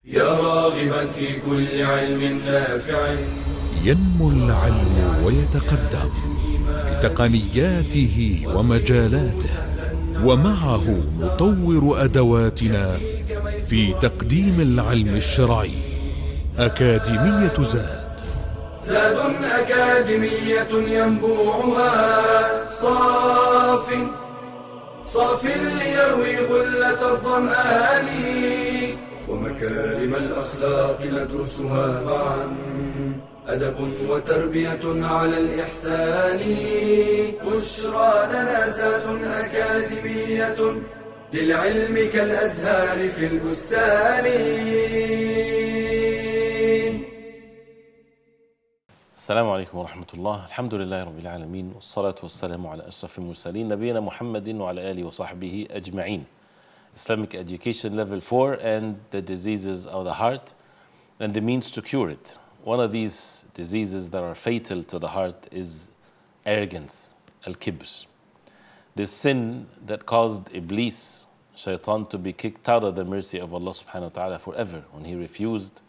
يا راغبا في كل علم نافع. ينمو العلم ويتقدم بتقنياته ومجالاته، ومعه نطور أدواتنا في تقديم العلم الشرعي. أكاديمية زاد أكاديمية ينبوعها صاف ليروي غلة الظمآن، ومكارم الأخلاق ندرسها معا، أدب وتربية على الإحسان. بشرى لنا زاد أكاديمية للعلم كالأزهار في البستان. السلام عليكم ورحمة الله. الحمد لله رب العالمين، والصلاة والسلام على أشرف المرسلين نبينا محمد وعلى آله وصحبه أجمعين. Islamic Education Level 4 and the diseases of the heart and the means to cure it. One of these diseases that are fatal to the heart is arrogance, al-kibr. This sin that caused Iblis, Shaitan, to be kicked out of the mercy of Allah subhanahu wa ta'ala forever when he refused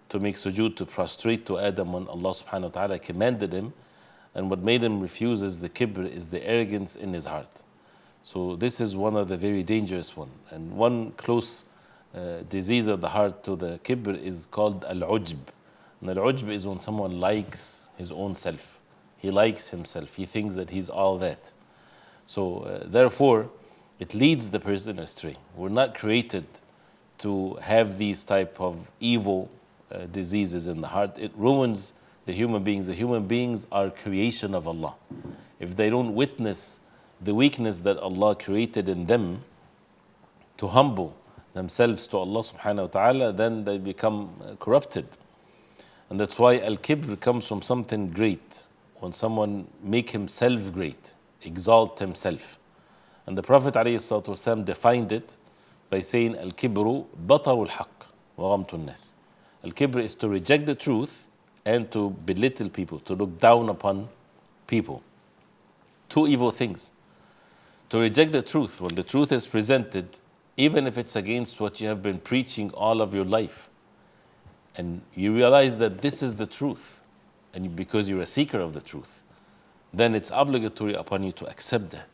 to make sujood, to prostrate to Adam when Allah subhanahu wa ta'ala commanded him. And what made him refuse is the kibr, is the arrogance in his heart. So this is one of the very dangerous one. And one close disease of the heart to the kibr is called al-ujb. And al-ujb is when someone likes his own self. He likes himself. He thinks that he's all that. So therefore, it leads the person astray. We're not created to have these type of evil diseases in the heart. It ruins the human beings. The human beings are creation of Allah. If they don't witness the weakness that Allah created in them to humble themselves to Allah subhanahu wa ta'ala, then they become corrupted. And that's why al-kibr comes from something great. When someone make himself great, exalt himself. And the Prophet ﷺ defined it by saying al-kibru batarul haqq wa ghamtun nas. Al-kibr is to reject the truth and to belittle people, to look down upon people. Two evil things. To reject the truth, when the truth is presented, even if it's against what you have been preaching all of your life, and you realize that this is the truth, and because you're a seeker of the truth, then it's obligatory upon you to accept that.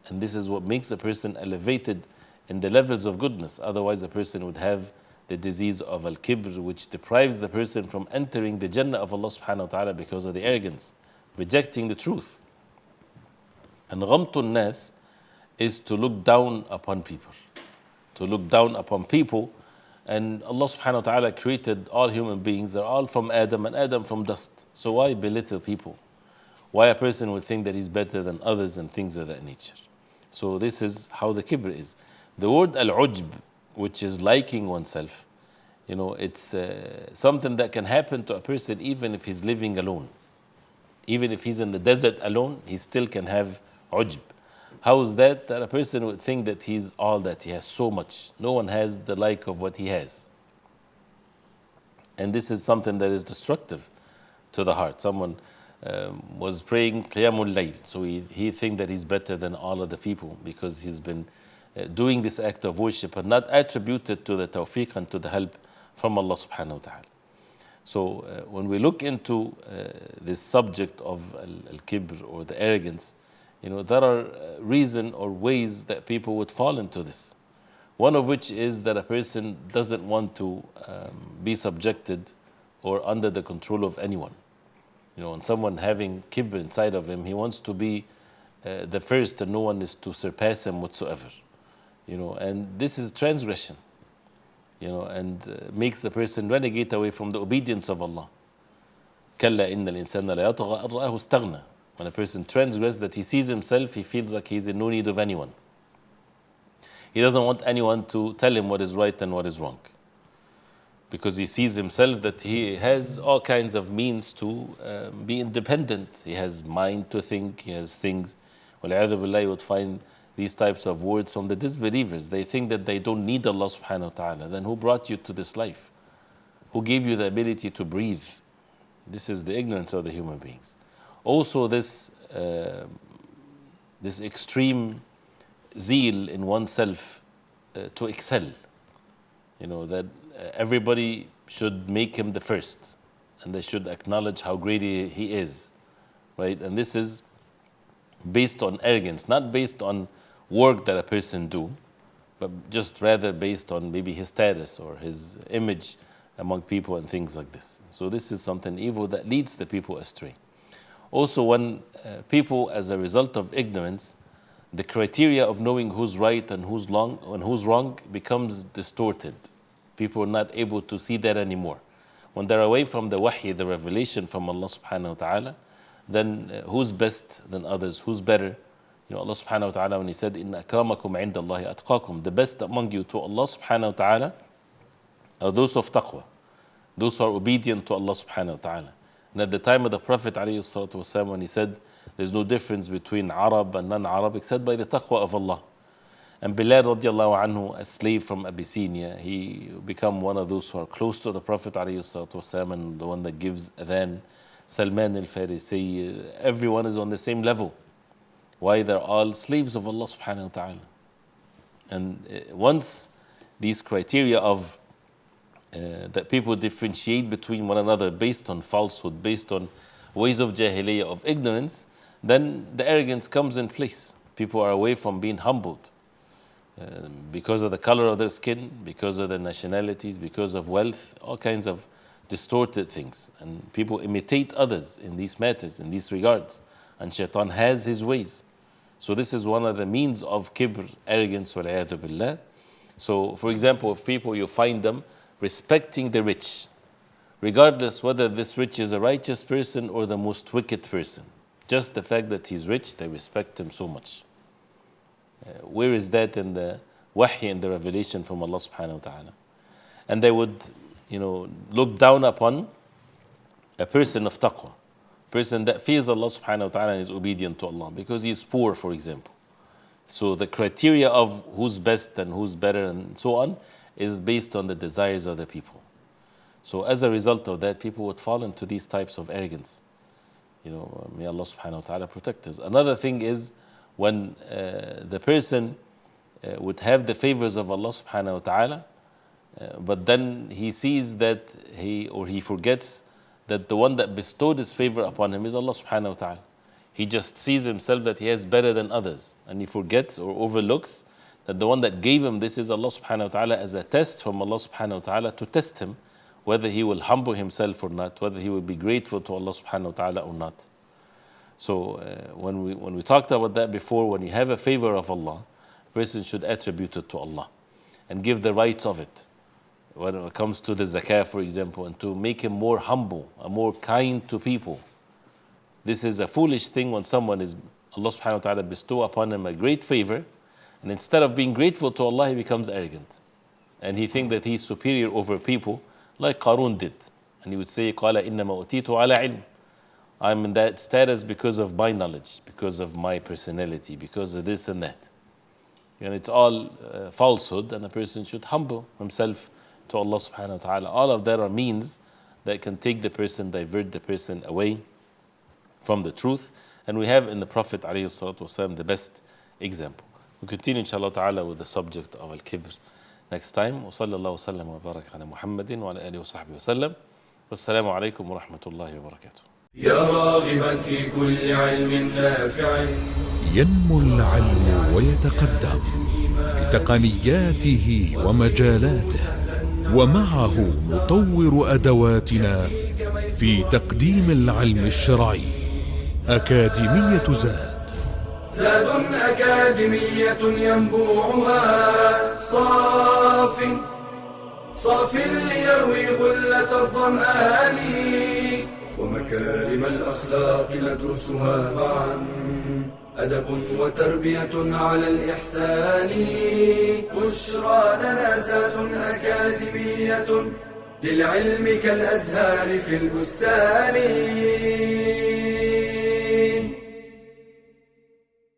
And this is what makes a person elevated in the levels of goodness. Otherwise, a person would have the disease of al-kibr, which deprives the person from entering the Jannah of Allah subhanahu wa ta'ala because of the arrogance, rejecting the truth. And ghamtun nas is to look down upon people. To look down upon people. And Allah subhanahu wa ta'ala created all human beings. They're all from Adam and Adam from dust. So why belittle people? Why a person would think that he's better than others and things of that nature? So this is how the kibr is. The word al-ujb, which is liking oneself, it's something that can happen to a person even if he's living alone. Even if he's in the desert alone, he still can have ujb. How is that? That a person would think that he's all that, he has so much. No one has the like of what he has. And this is something that is destructive to the heart. Someone was praying Qiyamul Layl, so he think that he's better than all of the people because he's been doing this act of worship and not attributed to the tawfiq and to the help from Allah subhanahu wa ta'ala. So when we look into this subject of al-kibr or the arrogance, there are reasons or ways that people would fall into this. One of which is that a person doesn't want to be subjected or under the control of anyone. When someone having kibr inside of him, he wants to be the first and no one is to surpass him whatsoever. And this is transgression, and makes the person renegade away from the obedience of Allah. كَلَّا إِنَّ الْإِنسَانَ لَيَطْغَى أَن رَآهُ اسْتَغْنَى. When a person transgresses, that he sees himself, he feels like he's in no need of anyone. He doesn't want anyone to tell him what is right and what is wrong. Because he sees himself that he has all kinds of means to be independent. He has mind to think, he has things. وَالْعِيَاذُ بِاللَّهِ, you would find these types of words from the disbelievers. They think that they don't need Allah subhanahu wa ta'ala. Then who brought you to this life? Who gave you the ability to breathe? This is the ignorance of the human beings. Also this extreme zeal in oneself to excel. That everybody should make him the first, and they should acknowledge how great he is, right? And this is based on arrogance, not based on work that a person do, but just rather based on maybe his status or his image among people and things like this. So this is something evil that leads the people astray. Also, when people, as a result of ignorance, the criteria of knowing who's right and who's wrong becomes distorted. People are not able to see that anymore. When they're away from the wahy, the revelation from Allah subhanahu wa ta'ala, then who's best than others? Who's better? You know, Allah subhanahu wa ta'ala, when He said, "Inna akramakum inda Allahi atqakum," the best among you to Allah subhanahu wa ta'ala are those of taqwa, those who are obedient to Allah subhanahu wa ta'ala. And at the time of the Prophet alayhi salatu wasalam, when he said, there's no difference between Arab and non-Arab except by the taqwa of Allah. And Bilal radiallahu anhu, a slave from Abyssinia, he become one of those who are close to the Prophet alayhi salatu wasalam, and the one that gives adhan. Salman al-Farisi, everyone is on the same level. Why? They're all slaves of Allah subhanahu wa ta'ala. And once these criteria of that people differentiate between one another based on falsehood, based on ways of jahiliyyah, of ignorance, then the arrogance comes in place. People are away from being humbled because of the color of their skin, because of their nationalities, because of wealth, all kinds of distorted things. And people imitate others in these matters, in these regards. And shaitan has his ways. So this is one of the means of kibr, arrogance, wal-'iyadhu billah. So, for example, if people, you find them respecting the rich, regardless whether this rich is a righteous person or the most wicked person. Just the fact that he's rich, they respect him so much. Where is that in the wahy and the revelation from Allah subhanahu wa ta'ala? And they would, look down upon a person of taqwa, person that fears Allah subhanahu wa ta'ala and is obedient to Allah, because he is poor, for example. So the criteria of who's best and who's better and so on is based on the desires of the people. So as a result of that, people would fall into these types of arrogance. May Allah subhanahu wa ta'ala protect us. Another thing is when the person would have the favors of Allah subhanahu wa ta'ala, but then he sees that he forgets that the one that bestowed his favor upon him is Allah subhanahu wa ta'ala. He just sees himself that he has better than others, and he forgets or overlooks that the one that gave him this is Allah subhanahu wa ta'ala, as a test from Allah subhanahu wa ta'ala to test him whether he will humble himself or not, whether he will be grateful to Allah subhanahu wa ta'ala or not. So when we talked about that before, when you have a favor of Allah, a person should attribute it to Allah and give the rights of it. When it comes to the zakah, for example, and to make him more humble and more kind to people. This is a foolish thing when someone is, Allah subhanahu wa ta'ala bestow upon him a great favor, and instead of being grateful to Allah, he becomes arrogant. And he thinks that he's superior over people, like Qarun did. And he would say, قَالَ إِنَّمَا أُتِيتُ عَلَى عِلْمٍ. I'm in that status because of my knowledge, because of my personality, because of this and that. And it's all falsehood, and a person should humble himself to Allah subhanahu wa ta'ala. All of that are means that can take the person, divert the person away from the truth. And we have in the Prophet alayhi salatu wasalam the best example. We'll continue inshallah ta'ala with the subject of al-kibr next time. Wa sallallahu sallam wa barak ala Muhammadin wa ala alihi wa sahbihi wa sallam. Wassalamu alaikum wa rahmatullahi wa barakatuh. يا راغبا في كل علم نافع ينمو العلم ويتقدم بتقنياته ومجالاته، ومعه نطور أدواتنا في تقديم العلم الشرعي. أكاديمية زاد أكاديمية ينبوعها صاف ليروي غلة الظمآن، ومكارم الأخلاق ندرسها معا، أدب وتربية على الإحسان. بشرى لنا زاد أكاديمية للعلم كالأزهار في البستان.